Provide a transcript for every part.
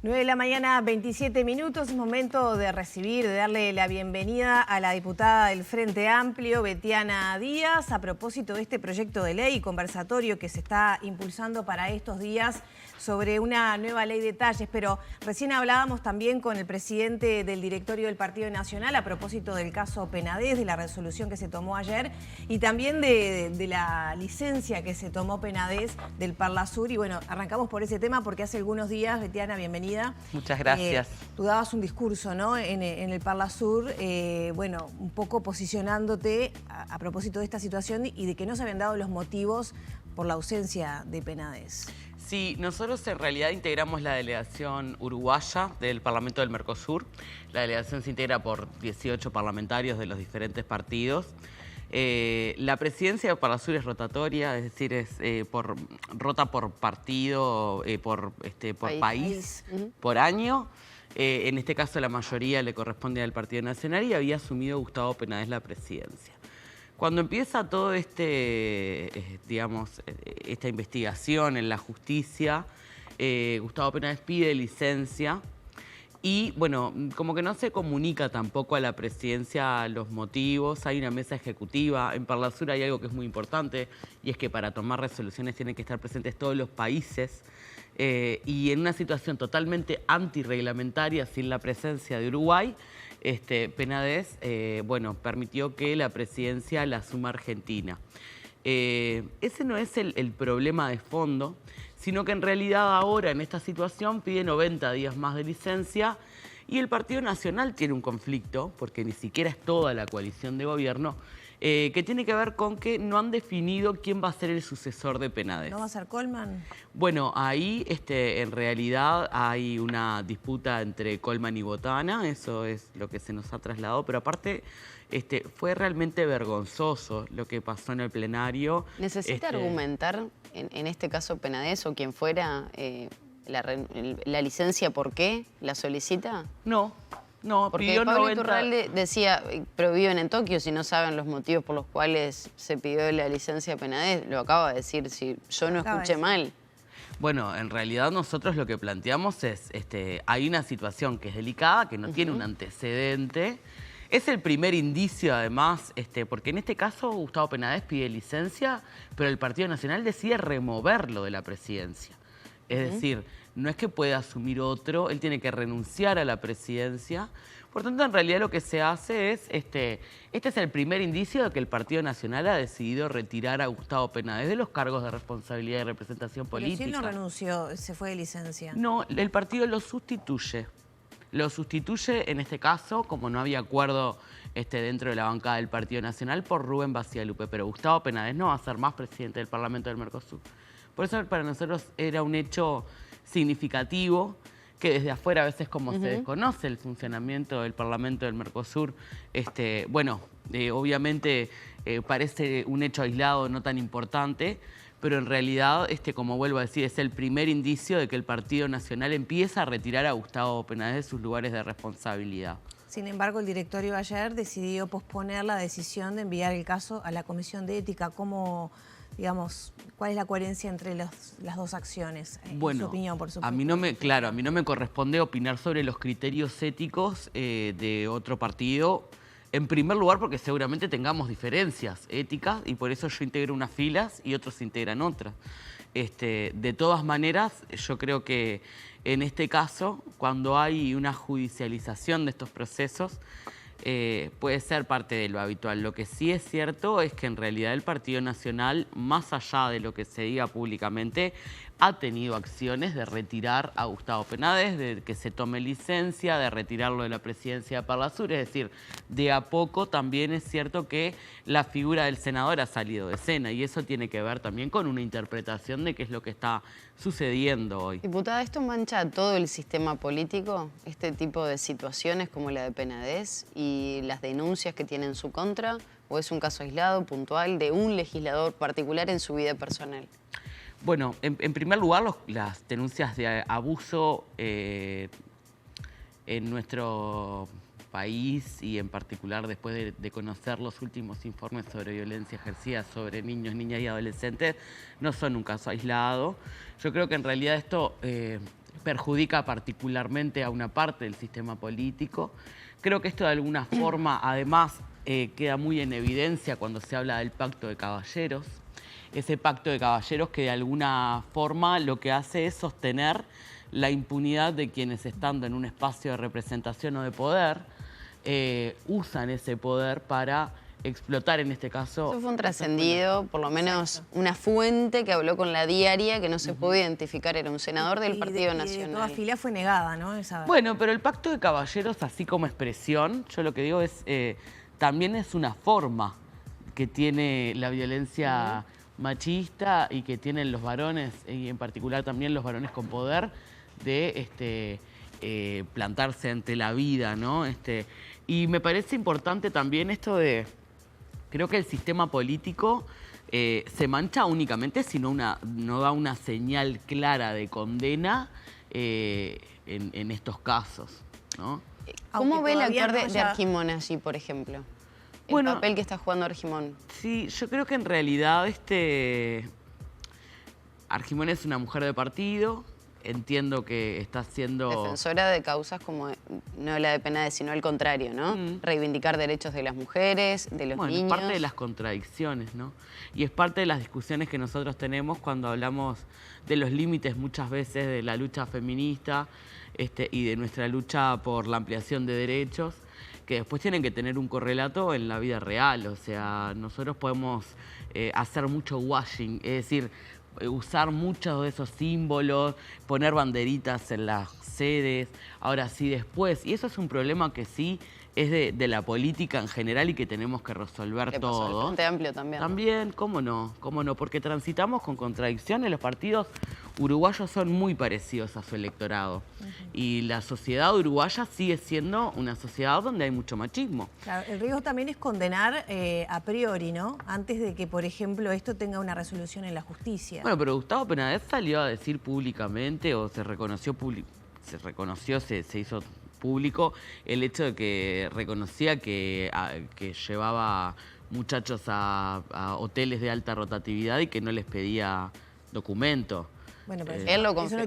9 de la mañana, 27 minutos, es momento de recibir, de darle la bienvenida a la diputada del Frente Amplio, Betiana Díaz, a propósito de este proyecto de ley y conversatorio que se está impulsando para estos días sobre una nueva ley de talles. Pero recién hablábamos también con el presidente del directorio del Partido Nacional a propósito del caso Penades, de la resolución que se tomó ayer y también de la licencia que se tomó Penades del Parlasur. Y bueno, arrancamos por ese tema porque hace algunos días, Betiana, bienvenida. Muchas gracias. Tú dabas un discurso, ¿no?, en el Parlasur, bueno, un poco posicionándote a propósito de esta situación y de que no se habían dado los motivos por la ausencia de Penades. Sí, nosotros en realidad integramos la delegación uruguaya del Parlamento del Mercosur. La delegación se integra por 18 parlamentarios de los diferentes partidos. La presidencia de Parlasur es rotatoria, es decir, rota por partido, por país, por año. En este caso la mayoría le corresponde al Partido Nacional y había asumido Gustavo Penades la presidencia. Cuando empieza todo esta investigación en la justicia, Gustavo Penades pide licencia. Y bueno, como que no se comunica tampoco a la presidencia los motivos. Hay una mesa ejecutiva. En Parlasur hay algo que es muy importante y es que para tomar resoluciones tienen que estar presentes todos los países. Y en una situación totalmente antirreglamentaria, sin la presencia de Uruguay, Penades permitió que la presidencia la asuma Argentina. Ese no es el problema de fondo, sino que en realidad ahora en esta situación pide 90 días más de licencia y el Partido Nacional tiene un conflicto, porque ni siquiera es toda la coalición de gobierno, que tiene que ver con que no han definido quién va a ser el sucesor de Penades. ¿No va a ser Colman? Bueno, ahí en realidad hay una disputa entre Colman y Botana, eso es lo que se nos ha trasladado, pero aparte fue realmente vergonzoso lo que pasó en el plenario. ¿Necesita argumentar, en este caso Penades o quien fuera, la licencia por qué la solicita? No. No, porque Pablo Iturralde decía, pero viven en Tokio, si no saben los motivos por los cuales se pidió la licencia a Penades, lo acaba de decir, si yo no escuché mal. Bueno, en realidad nosotros lo que planteamos es, hay una situación que es delicada, que no tiene un antecedente. Es el primer indicio, además, porque en este caso Gustavo Penades pide licencia, pero el Partido Nacional decide removerlo de la presidencia. Es decir, no es que pueda asumir otro, él tiene que renunciar a la presidencia. Por tanto, en realidad lo que se hace es, este es el primer indicio de que el Partido Nacional ha decidido retirar a Gustavo Penades de los cargos de responsabilidad y representación política. Pero si él no renunció, se fue de licencia. No, el partido lo sustituye. Lo sustituye, en este caso, como no había acuerdo dentro de la bancada del Partido Nacional, por Rubén Bacigalupe. Pero Gustavo Penades no va a ser más presidente del Parlamento del Mercosur. Por eso para nosotros era un hecho significativo que desde afuera a veces como se desconoce el funcionamiento del Parlamento del Mercosur, obviamente parece un hecho aislado no tan importante, pero en realidad, como vuelvo a decir, es el primer indicio de que el Partido Nacional empieza a retirar a Gustavo Penades de sus lugares de responsabilidad. Sin embargo, el directorio ayer decidió posponer la decisión de enviar el caso a la Comisión de Ética. ¿Cómo, digamos, cuál es la coherencia entre las dos acciones? En su opinión, por supuesto. A mí no me corresponde opinar sobre los criterios éticos de otro partido. En primer lugar, porque seguramente tengamos diferencias éticas y por eso yo integro unas filas y otros integran otras. De todas maneras, yo creo que en este caso, cuando hay una judicialización de estos procesos, puede ser parte de lo habitual. Lo que sí es cierto es que en realidad el Partido Nacional, más allá de lo que se diga públicamente, ha tenido acciones de retirar a Gustavo Penades, de que se tome licencia, de retirarlo de la presidencia de Parlasur. Es decir, de a poco también es cierto que la figura del senador ha salido de escena y eso tiene que ver también con una interpretación de qué es lo que está sucediendo hoy. Diputada, ¿esto mancha a todo el sistema político, este tipo de situaciones como la de Penades y las denuncias que tiene en su contra? ¿O es un caso aislado, puntual, de un legislador particular en su vida personal? Bueno, en primer lugar, las denuncias de abuso en nuestro país y en particular después de conocer los últimos informes sobre violencia ejercida sobre niños, niñas y adolescentes, no son un caso aislado. Yo creo que en realidad esto perjudica particularmente a una parte del sistema político. Creo que esto de alguna forma, además, queda muy en evidencia cuando se habla del pacto de caballeros. Ese pacto de caballeros que de alguna forma lo que hace es sostener la impunidad de quienes, estando en un espacio de representación o de poder, usan ese poder para explotar, en este caso. Eso fue un trascendido, por lo menos una fuente que habló con La Diaria, que no se pudo identificar, era un senador del Partido Nacional. De toda fila fue negada, ¿no? Bueno, pero el pacto de caballeros, así como expresión, yo lo que digo es, también es una forma que tiene la violencia machista y que tienen los varones, y en particular también los varones con poder, de plantarse ante la vida, ¿no? Y me parece importante también esto de... Creo que el sistema político se mancha únicamente si no da una señal clara de condena en estos casos, ¿no? ¿Cómo ve el actuar de Argimón allí, por ejemplo? El papel que está jugando Argimón. Sí, yo creo que en realidad Argimón es una mujer de partido. Entiendo que está siendo... Defensora de causas como, no la de Penades, sino al contrario, ¿no? Reivindicar derechos de las mujeres, de los niños. Es parte de las contradicciones, ¿no? Y es parte de las discusiones que nosotros tenemos cuando hablamos de los límites muchas veces de la lucha feminista y de nuestra lucha por la ampliación de derechos, que después tienen que tener un correlato en la vida real. O sea, nosotros podemos hacer mucho washing, es decir, usar muchos de esos símbolos, poner banderitas en las sedes, ahora sí después. Y eso es un problema que sí es de la política en general y que tenemos que resolver todo. El Frente Amplio también. También, cómo no, porque transitamos con contradicciones. Los partidos uruguayos son muy parecidos a su electorado. Y la sociedad uruguaya sigue siendo una sociedad donde hay mucho machismo. Claro, el riesgo también es condenar a priori, ¿no? Antes de que, por ejemplo, esto tenga una resolución en la justicia. Bueno, pero Gustavo Penades salió a decir públicamente, o se hizo público el hecho de que reconocía que llevaba muchachos a hoteles de alta rotatividad y que no les pedía documento. Bueno, pero él lo eso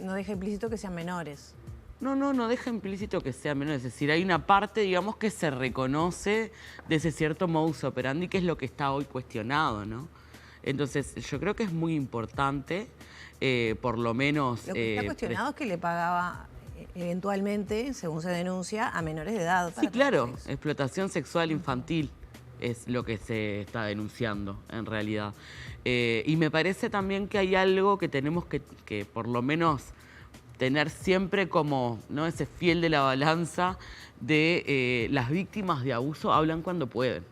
no deja implícito que sean menores. No deja implícito que sean menores. Es decir, hay una parte, digamos, que se reconoce de ese cierto modus operandi, que es lo que está hoy cuestionado, ¿no? Entonces, yo creo que es muy importante, por lo menos... Lo que está cuestionado es que le pagaba eventualmente, según se denuncia, a menores de edad. Sí, claro, explotación sexual infantil es lo que se está denunciando en realidad. Y me parece también que hay algo que tenemos que por lo menos tener siempre como, ¿no?, ese fiel de la balanza de las víctimas de abuso hablan cuando pueden.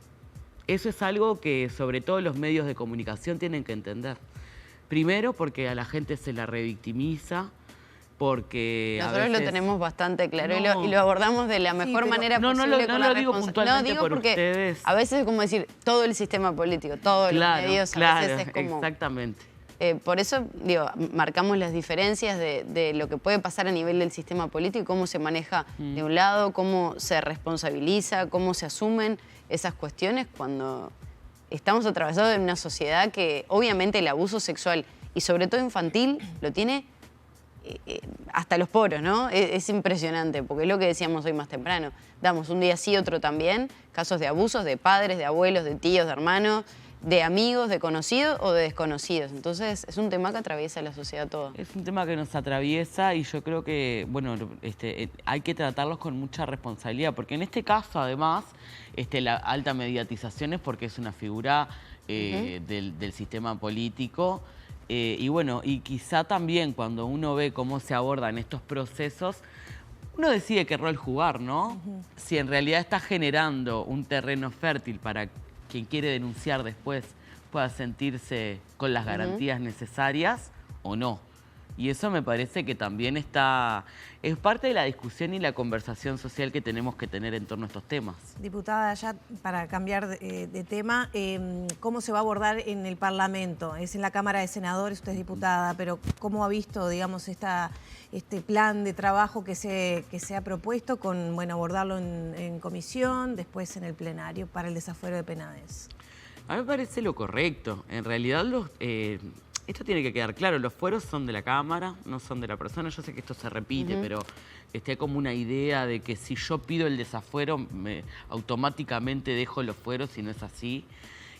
Eso es algo que sobre todo los medios de comunicación tienen que entender. Primero porque a la gente se la revictimiza, porque nosotros a veces... lo tenemos bastante claro y lo abordamos de la mejor manera posible. No lo digo puntualmente por porque ustedes. A veces es como decir todo el sistema político, todos los medios, a veces es como... Exactamente. Por eso, digo, marcamos las diferencias de lo que puede pasar a nivel del sistema político, cómo se maneja de un lado, cómo se responsabiliza, cómo se asumen esas cuestiones cuando estamos atravesados en una sociedad que obviamente el abuso sexual y sobre todo infantil lo tiene hasta los poros, ¿no? Es impresionante, porque es lo que decíamos hoy más temprano. Damos un día sí, otro también, casos de abusos de padres, de abuelos, de tíos, de hermanos, de amigos, de conocidos o de desconocidos. Entonces, es un tema que atraviesa la sociedad toda. Es un tema que nos atraviesa y yo creo que, bueno, hay que tratarlos con mucha responsabilidad, porque en este caso, además, la alta mediatización es porque es una figura del sistema político. Y bueno, y quizá también cuando uno ve cómo se abordan estos procesos, uno decide qué rol jugar, ¿no? Si en realidad está generando un terreno fértil para quien quiere denunciar después pueda sentirse con las garantías necesarias o no. Y eso me parece que también es parte de la discusión y la conversación social que tenemos que tener en torno a estos temas. Diputada, ya para cambiar de tema, ¿cómo se va a abordar en el Parlamento? Es en la Cámara de Senadores, usted es diputada, pero ¿cómo ha visto, digamos, este plan de trabajo que se ha propuesto con, bueno, abordarlo en comisión, después en el plenario para el desafuero de Penades? A mí me parece lo correcto. En realidad esto tiene que quedar claro, los fueros son de la cámara, no son de la persona. Yo sé que esto se repite, pero hay como una idea de que si yo pido el desafuero, automáticamente dejo los fueros y no es así.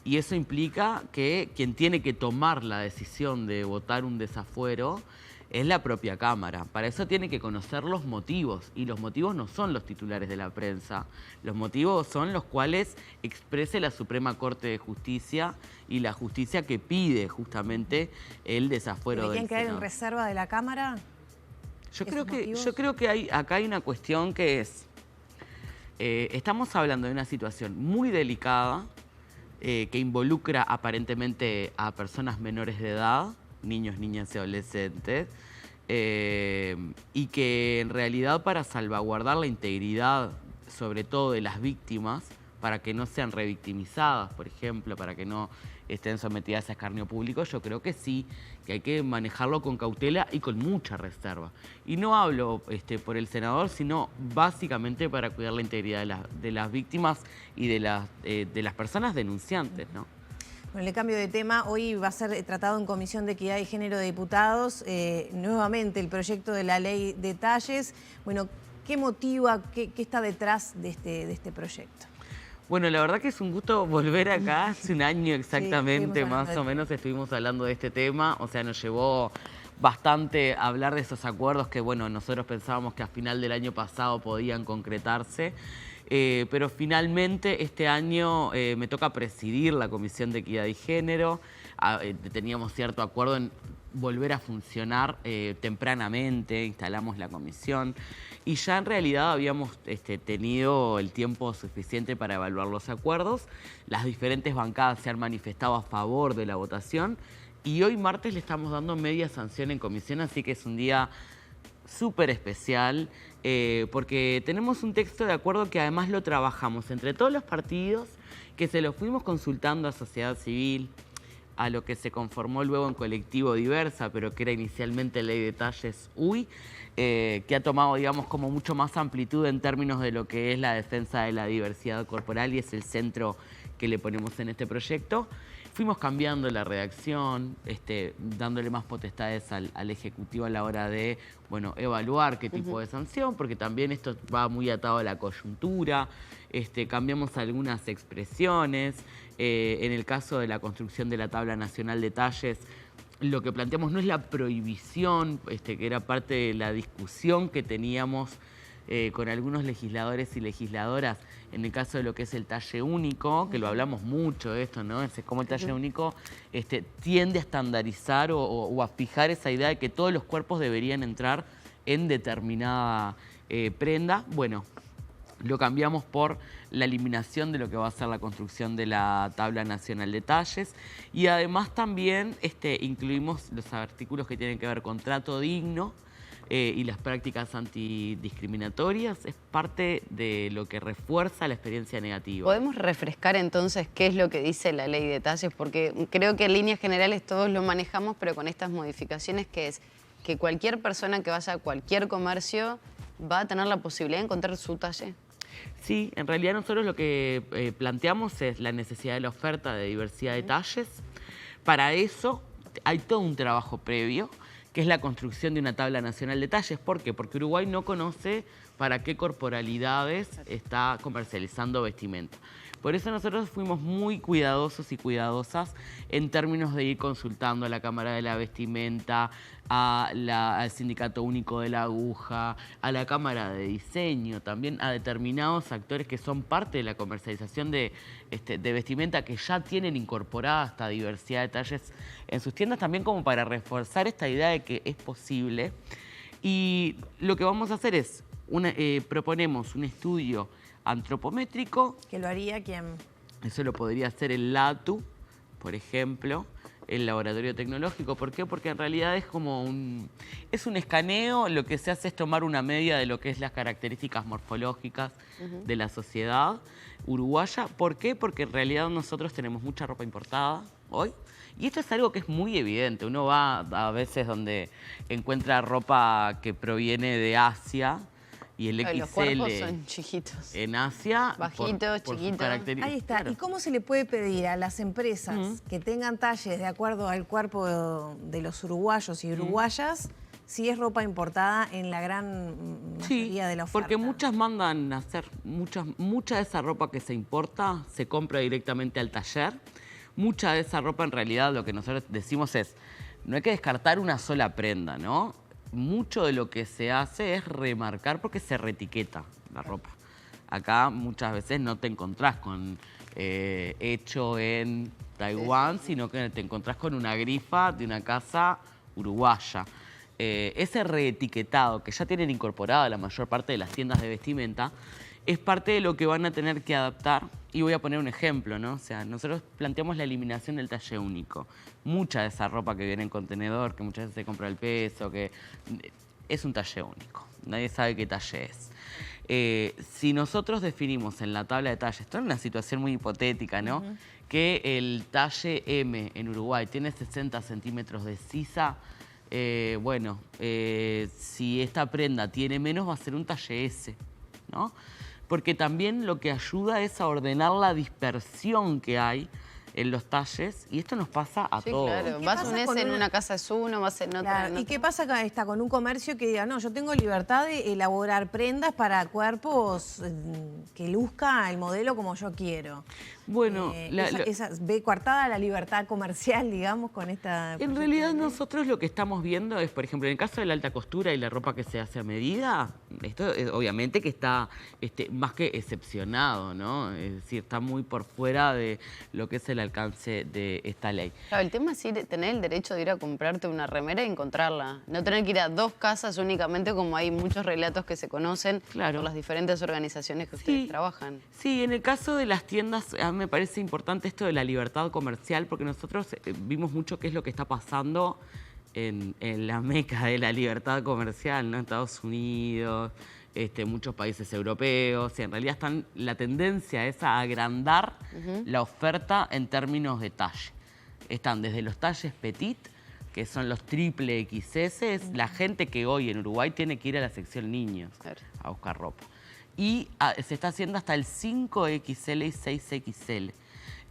Y eso implica que quien tiene que tomar la decisión de votar un desafuero es la propia Cámara. Para eso tiene que conocer los motivos, y los motivos no son los titulares de la prensa. Los motivos son los cuales exprese la Suprema Corte de Justicia y la justicia que pide justamente el desafuero del ¿Deberían quedar Senado. en reserva de la Cámara? Yo creo que acá hay una cuestión que es, estamos hablando de una situación muy delicada que involucra aparentemente a personas menores de edad, niños, niñas y adolescentes, y que en realidad para salvaguardar la integridad, sobre todo de las víctimas, para que no sean revictimizadas, por ejemplo, para que no estén sometidas a escarnio público, yo creo que sí, que hay que manejarlo con cautela y con mucha reserva. Y no hablo por el senador, sino básicamente para cuidar la integridad de las víctimas y de las personas denunciantes, ¿no? Bueno, le cambio de tema. Hoy va a ser tratado en Comisión de Equidad y Género de Diputados nuevamente el proyecto de la ley de talles. Bueno, ¿qué motiva, qué está detrás de este proyecto? Bueno, la verdad que es un gusto volver acá. Hace un año exactamente, sí, más o menos, estuvimos hablando de este tema. O sea, nos llevó bastante a hablar de esos acuerdos que, bueno, nosotros pensábamos que a final del año pasado podían concretarse. Pero finalmente este año me toca presidir la Comisión de Equidad y Género. Teníamos cierto acuerdo en volver a funcionar tempranamente, instalamos la comisión y ya en realidad habíamos tenido el tiempo suficiente para evaluar los acuerdos. Las diferentes bancadas se han manifestado a favor de la votación y hoy martes le estamos dando media sanción en comisión, así que es un día súper especial porque tenemos un texto de acuerdo que además lo trabajamos entre todos los partidos, que se lo fuimos consultando a sociedad civil, a lo que se conformó luego en Colectivo Diversa, pero que era inicialmente Ley de Talles UI, que ha tomado, digamos, como mucho más amplitud en términos de lo que es la defensa de la diversidad corporal y es el centro que le ponemos en este proyecto. Fuimos cambiando la redacción, dándole más potestades al Ejecutivo a la hora de, bueno, evaluar qué tipo de sanción, porque también esto va muy atado a la coyuntura. Cambiamos algunas expresiones. En el caso de la construcción de la Tabla Nacional de Talles, lo que planteamos no es la prohibición, que era parte de la discusión que teníamos con algunos legisladores y legisladoras en el caso de lo que es el talle único, que lo hablamos mucho de esto, ¿no? Es como el talle único tiende a estandarizar o a fijar esa idea de que todos los cuerpos deberían entrar en determinada prenda. Bueno, lo cambiamos por la eliminación de lo que va a ser la construcción de la Tabla Nacional de Talles y además también incluimos los artículos que tienen que ver con trato digno y las prácticas antidiscriminatorias. Es parte de lo que refuerza la experiencia negativa. ¿Podemos refrescar entonces qué es lo que dice la Ley de Talles? Porque creo que en líneas generales todos lo manejamos, pero con estas modificaciones que es que cualquier persona que vaya a cualquier comercio va a tener la posibilidad de encontrar su talle. Sí, en realidad nosotros lo que planteamos es la necesidad de la oferta de diversidad de talles. Para eso hay todo un trabajo previo, que es la construcción de una tabla nacional de talles. ¿Por qué? Porque Uruguay no conoce para qué corporalidades está comercializando vestimenta. Por eso nosotros fuimos muy cuidadosos y cuidadosas en términos de ir consultando a la Cámara de la Vestimenta, al Sindicato Único de la Aguja, a la Cámara de Diseño, también a determinados actores que son parte de la comercialización de vestimenta que ya tienen incorporada esta diversidad de talles en sus tiendas, también como para reforzar esta idea de que es posible. Y lo que vamos a hacer es, proponemos un estudio antropométrico. ¿Que lo haría quién? Eso lo podría hacer el LATU, por ejemplo, el laboratorio tecnológico. ¿Por qué? Porque en realidad es como un escaneo. Lo que se hace es tomar una media de lo que es las características morfológicas de la sociedad uruguaya. ¿Por qué? Porque en realidad nosotros tenemos mucha ropa importada hoy. Y esto es algo que es muy evidente. Uno va a veces donde encuentra ropa que proviene de Asia y el Los XL cuerpos son chiquitos. en Asia, bajitos, por sus chiquitos. características. Ahí está. ¿Y cómo se le puede pedir a las empresas que tengan talles de acuerdo al cuerpo de los uruguayos y uruguayas si es ropa importada en la gran mayoría de la oferta? Porque muchas mandan a hacer, mucha de esa ropa que se importa se compra directamente al taller. Mucha de esa ropa en realidad lo que nosotros decimos es, no hay que descartar una sola prenda, ¿no? Mucho de lo que se hace es remarcar porque se reetiqueta la ropa. Acá muchas veces no te encontrás con hecho en Taiwán, sino que te encontrás con una grifa de una casa uruguaya. Ese reetiquetado que ya tienen incorporado la mayor parte de las tiendas de vestimenta es parte de lo que van a tener que adaptar. Y voy a poner un ejemplo, ¿no? O sea, nosotros planteamos la eliminación del talle único. Mucha de esa ropa que viene en contenedor, que muchas veces se compra al peso, que es un talle único. Nadie sabe qué talle es. Si nosotros definimos en la tabla de talles, esto es una situación muy hipotética, ¿no? Que el talle M en Uruguay tiene 60 centímetros de sisa. Si esta prenda tiene menos, va a ser un talle S, ¿no? Porque también lo que ayuda es a ordenar la dispersión que hay en los talles, y esto nos pasa a todos. Claro, vas un S en una casa es uno, vas en otra. Claro. ¿Y qué pasa con un comercio que diga, no, yo tengo libertad de elaborar prendas para cuerpos que luzca el modelo como yo quiero? Bueno, ve coartada la libertad comercial, digamos, con esta... En realidad nosotros lo que estamos viendo es, por ejemplo, en el caso de la alta costura y la ropa que se hace a medida, esto es, obviamente que está más que excepcionado, ¿no? Es decir, está muy por fuera de lo que es el alcance de esta ley. Claro, el tema es tener el derecho de ir a comprarte una remera y encontrarla. No tener que ir a 2 casas únicamente, como hay muchos relatos que se conocen por las diferentes organizaciones que ustedes trabajan. Sí, en el caso de las tiendas, a mí me parece importante esto de la libertad comercial, porque nosotros vimos mucho qué es lo que está pasando en la meca de la libertad comercial, ¿no? Estados Unidos, muchos países europeos, y en realidad la tendencia es a agrandar la oferta en términos de talle. Están desde los talles petit, que son los triple XS, la gente que hoy en Uruguay tiene que ir a la sección niños a buscar ropa. Y se está haciendo hasta el 5XL y 6XL.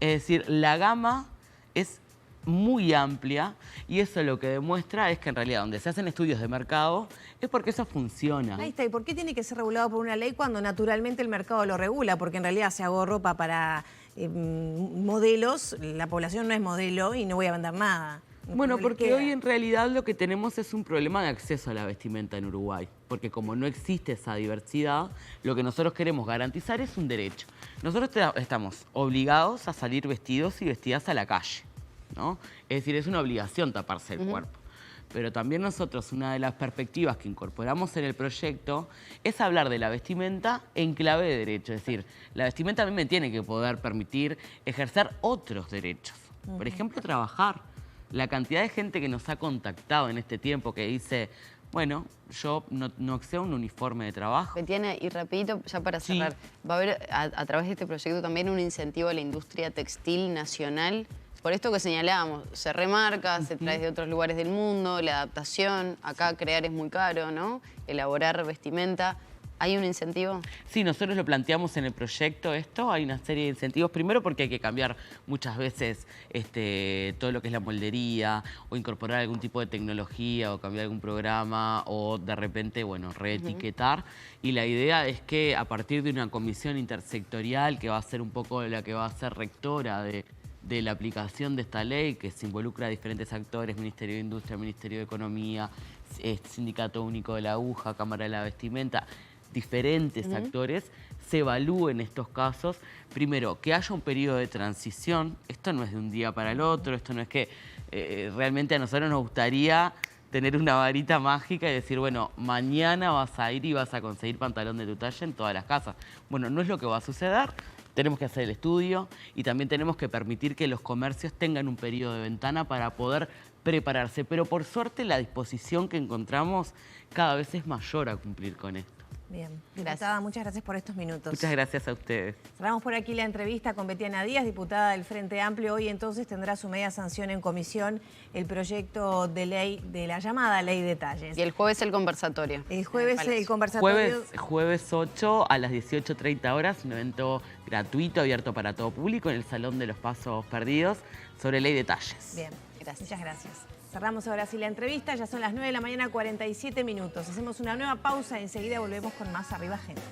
Es decir, la gama es muy amplia y eso lo que demuestra es que en realidad donde se hacen estudios de mercado es porque eso funciona. Ahí está. ¿Y por qué tiene que ser regulado por una ley cuando naturalmente el mercado lo regula? Porque en realidad si hago ropa para modelos, la población no es modelo y no voy a vender nada. Bueno, porque hoy en realidad lo que tenemos es un problema de acceso a la vestimenta en Uruguay. Porque como no existe esa diversidad, lo que nosotros queremos garantizar es un derecho. Nosotros estamos obligados a salir vestidos y vestidas a la calle, ¿no? Es decir, es una obligación taparse el cuerpo. Pero también nosotros, una de las perspectivas que incorporamos en el proyecto es hablar de la vestimenta en clave de derecho. Es decir, la vestimenta a mí me tiene que poder permitir ejercer otros derechos. Por ejemplo, trabajar. La cantidad de gente que nos ha contactado en este tiempo que dice, bueno, yo no accedo a un uniforme de trabajo. Betiana, y rapidito, ya para cerrar, ¿va a haber a través de este proyecto también un incentivo a la industria textil nacional? Por esto que señalábamos, se remarca, se trae de otros lugares del mundo, la adaptación, acá crear es muy caro, ¿no? Elaborar vestimenta. ¿Hay un incentivo? Sí, nosotros lo planteamos en el proyecto esto, hay una serie de incentivos. Primero porque hay que cambiar muchas veces todo lo que es la moldería o incorporar algún tipo de tecnología o cambiar algún programa o de repente, bueno, reetiquetar. Y la idea es que a partir de una comisión intersectorial que va a ser un poco la que va a ser rectora de la aplicación de esta ley, que se involucra a diferentes actores, Ministerio de Industria, Ministerio de Economía, Sindicato Único de la Aguja, Cámara de la Vestimenta, diferentes actores, se evalúen estos casos. Primero, que haya un periodo de transición. Esto no es de un día para el otro, esto no es que realmente a nosotros nos gustaría tener una varita mágica y decir, bueno, mañana vas a ir y vas a conseguir pantalón de tu talla en todas las casas. Bueno, no es lo que va a suceder. Tenemos que hacer el estudio y también tenemos que permitir que los comercios tengan un periodo de ventana para poder prepararse. Pero por suerte la disposición que encontramos cada vez es mayor a cumplir con esto. Bien. Gracias. Diputada, muchas gracias por estos minutos. Muchas gracias a ustedes. Cerramos por aquí la entrevista con Betiana Díaz, diputada del Frente Amplio. Hoy entonces tendrá su media sanción en comisión el proyecto de ley de la llamada Ley de Talles. Y el jueves el conversatorio. El jueves el conversatorio. Jueves 8 a las 18:30 horas, un evento gratuito, abierto para todo público en el Salón de los Pasos Perdidos sobre Ley de Talles. Bien, Gracias. muchas gracias. Cerramos ahora sí la entrevista, ya son las 9 de la mañana, 47 minutos. Hacemos una nueva pausa, enseguida volvemos con más Arriba Gente.